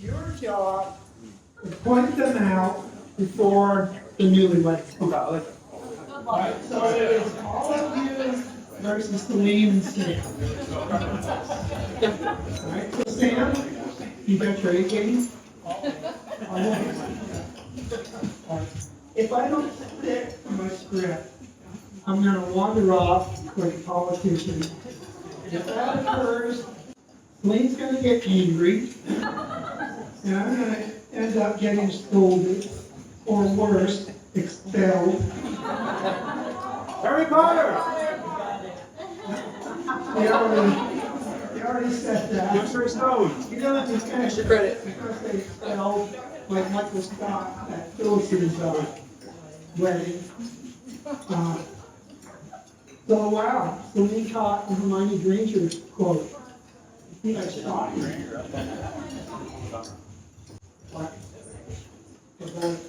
your job is point them out before the newlyweds come out. Right, so it's all of you versus Celine and Sam. Alright, so Sam, you got your A game? If I don't stick to my script, I'm gonna wander off like a politician. If that occurs, Celine's gonna get angry, and I'm gonna end up getting scolded, or worse, expelled. Harry Potter! They already said that. Mr. Stone! You know, it's kind of credit because they expelled like Michael Scott at Phyllis's wedding. So wow, Celine caught Hermione Granger's quote. That's shocking. What? What?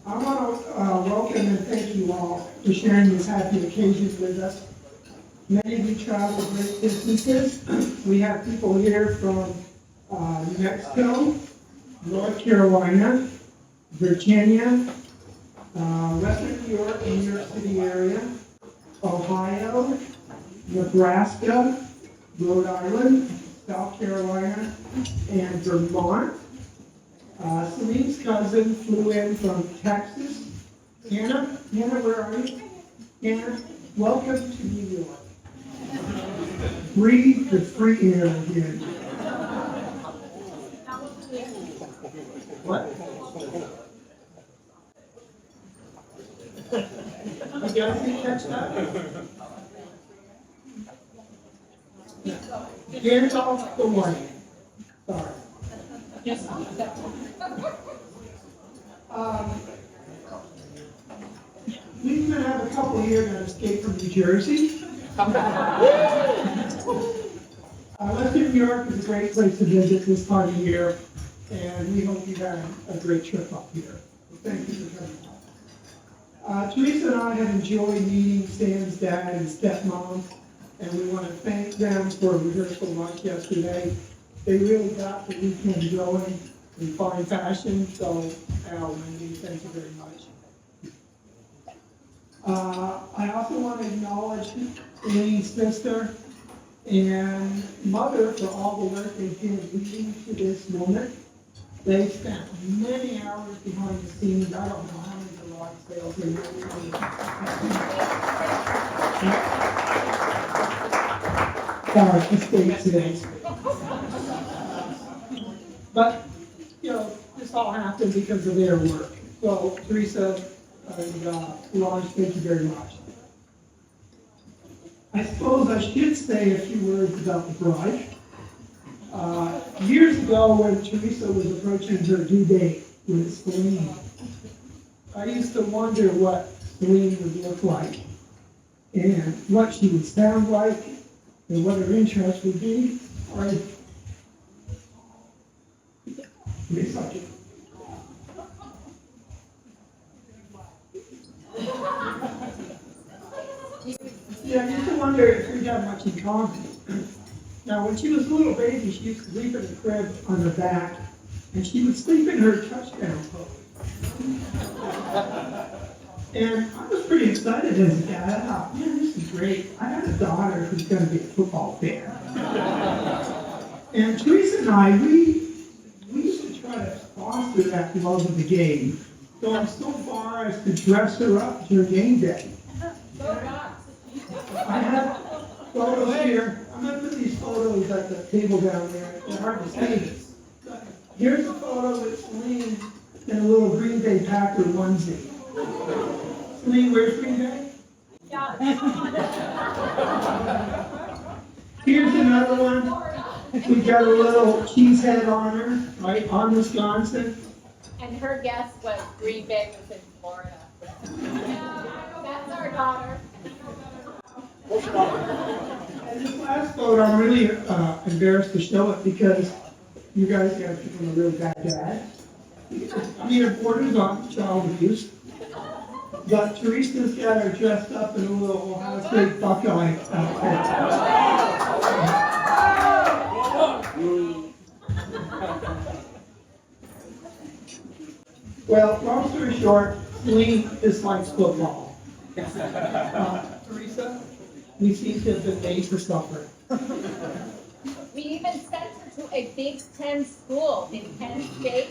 I want to welcome and thank you all for sharing this happy occasion with us. Many of you travel great distances. We have people here from New Mexico, North Carolina, Virginia, Western New York and New York City area, Ohio, Nebraska, Rhode Island, South Carolina, and Vermont. Celine's cousin flew in from Texas. Anna, where are you? Anna, welcome to New York. Breathe the free air again. What? You guys didn't catch that? Hands off the white. Sorry. We're going to have a couple here that escaped from New Jersey. Western New York is a great place to visit this part of the year, and we hope you had a great trip up here. So thank you for coming. Teresa and I have enjoyed meeting Sam's dad and stepmom, and we want to thank them for a rehearsal lunch yesterday. They really got the weekend going in fine fashion, so Al, Wendy, thank you very much. I also want to acknowledge Elaine's sister and mother for all the work they did leading to this moment. They spent many hours behind the scenes. I don't know how many garage sales they really Sorry, estate sales. But, you know, this all happened because of their work. So, Teresa and Lodge, thank you very much. I suppose I should say a few words about the bride. Years ago, when Teresa was approaching her due date with Celine, I used to wonder what Celine would look like, and what she would sound like, and what her interest would be. Yeah, I used to wonder if we'd have much in common. Now, when she was a little baby, she used to sleep in the crib on her back, and she would sleep in her touchdown pose. And I was pretty excited as a dad. I thought, man, this is great. I had a daughter who's going to be a football fan. And Teresa and I, we used to try to foster that love of the game, going so far as to dress her up during game day. I have photos here. I'm going to put these photos at the table down there. It's hard to see. Here's a photo with Celine in a little Green Bay Packer onesie. Celine, where's Green Bay? Yeah. Here's another one. We got a little cheesehead on her, right, on Wisconsin. And her guess was Green Bay was in Florida. That's our daughter. And this last photo, I'm really embarrassed to show it because you guys got to become a real bad dad. I mean, it borders on child abuse. But Teresa's got her dressed up in a little Ohio State Buckeye outfit. Well, long story short, Lee dislikes football. Teresa, we seem to have been made for supper. We even sent her to a Big Ten school in Penn State.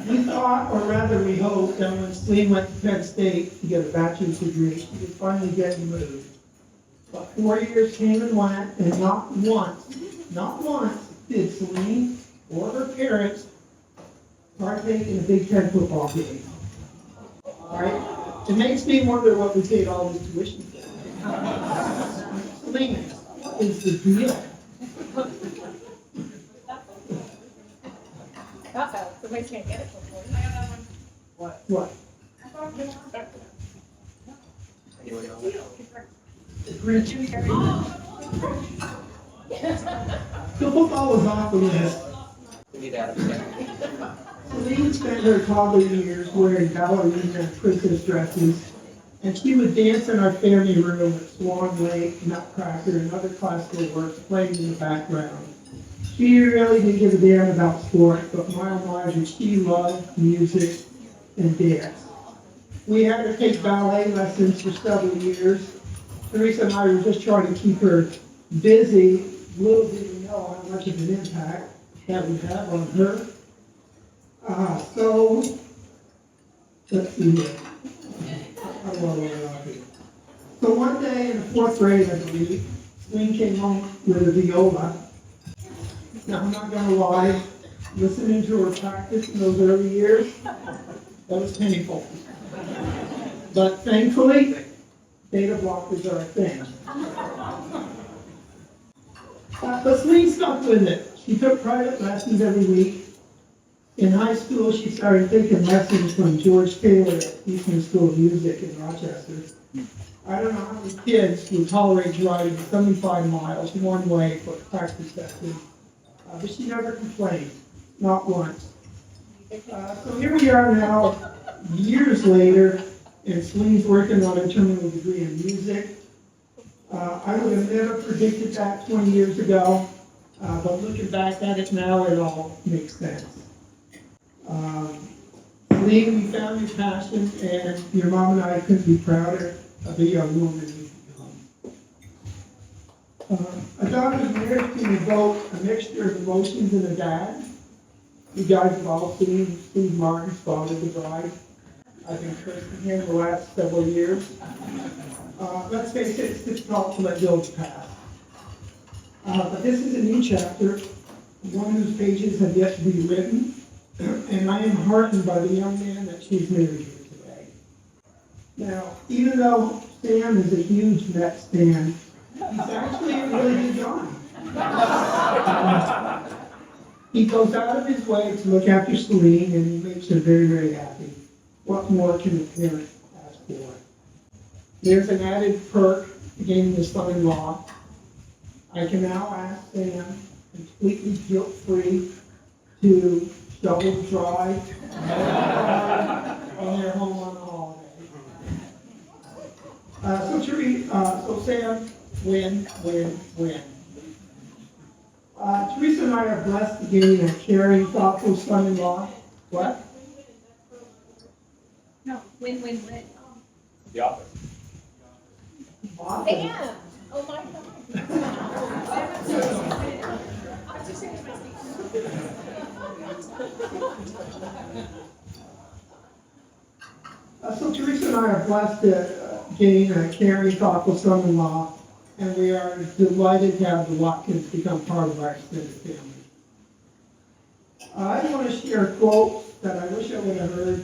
We thought, or rather we hoped, that when Celine went to Penn State to get a bachelor's degree, she would finally get moved. But 4 years came and went, and not once did Celine or her parents partake in a Big Ten football game. Right? It makes me wonder what we paid all this tuition for. Celine is the deal. Uh-oh, somebody's gonna get it before. What? The Grinch. The football was off the list. Celine spent her toddler years wearing ballerina and princess dresses, and she would dance in our family room with Swan Lake, Nutcracker, and other classical works playing in the background. She really didn't give a damn about sport, but my oh my, did she loved music and dance. We had her take ballet lessons for several years. Teresa and I were just trying to keep her busy. Little did we know how much of an impact that would have on her. So, let's see here. So one day in the 4th grade, I believe, Celine came home with a viola. Now, I'm not gonna lie, listening to her practice in those early years, that was painful. But thankfully, beta blockers are a thing. But Celine stuck with it. She took private lessons every week. In high school, she started taking lessons from George Taylor at Eastman School of Music in Rochester. I don't know how many kids would tolerate driving 75 miles one way for practice sessions, but she never complained, not once. So here we are now, years later, and Celine's working on a terminal degree in music. I would have never predicted that 20 years ago, but looking back at it now, it all makes sense. Celine, we found your passion, and your mom and I couldn't be prouder of the young woman you've become. A daughter's marriage can evoke a mixture of emotions in a dad. You guys have all seen Steve Martin's Father of the Bride. I've been cursing him the last several years. Let's face it, it's difficult to let go of the past. But this is a new chapter, one whose pages have yet to be written, and I am heartened by the young man that she's married here today. Now, even though Sam is a huge Mets fan, he's actually a really good guy. He goes out of his way to look after Celine, and he makes her very, very happy. What more can a parent ask for? There's an added perk to gaining a son-in-law. I can now ask Sam, completely guilt-free, to shovel dry on their home on a holiday. So Sam, win. Teresa and I are blessed to gain a caring, thoughtful son-in-law. What? No, win. The office. Awesome. Damn! Oh my God. So Teresa and I are blessed to gain a caring, thoughtful son-in-law, and we are delighted to have the Watkins become part of our extended family. I want to share a quote that I wish I would have heard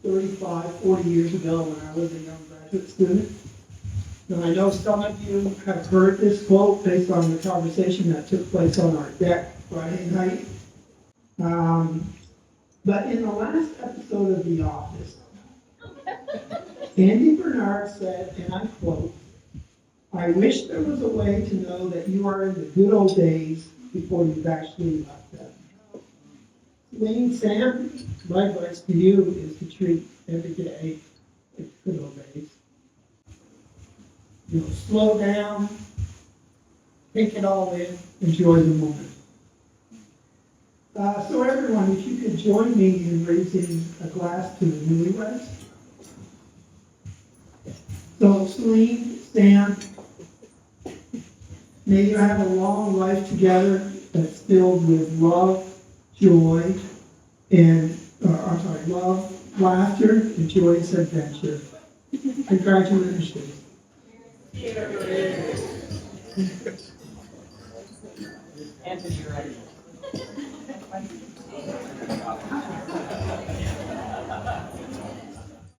35, 40 years ago when I was a young graduate student. Now, I know some of you have heard this quote based on the conversation that took place on our deck Friday night. But in the last episode of The Office, Andy Bernard said, and I quote, "I wish there was a way to know that you are in the good old days before you've actually left them." Lean Sam, my advice to you is to treat every day with good old days. You know, slow down, take it all in, enjoy the moment. So everyone, if you could join me in raising a glass to the newlyweds. So Celine, Stan, may you have a long life together that's filled with love, joy, and, love, laughter, and joyous adventure. Congratulations. Anthony, you're right.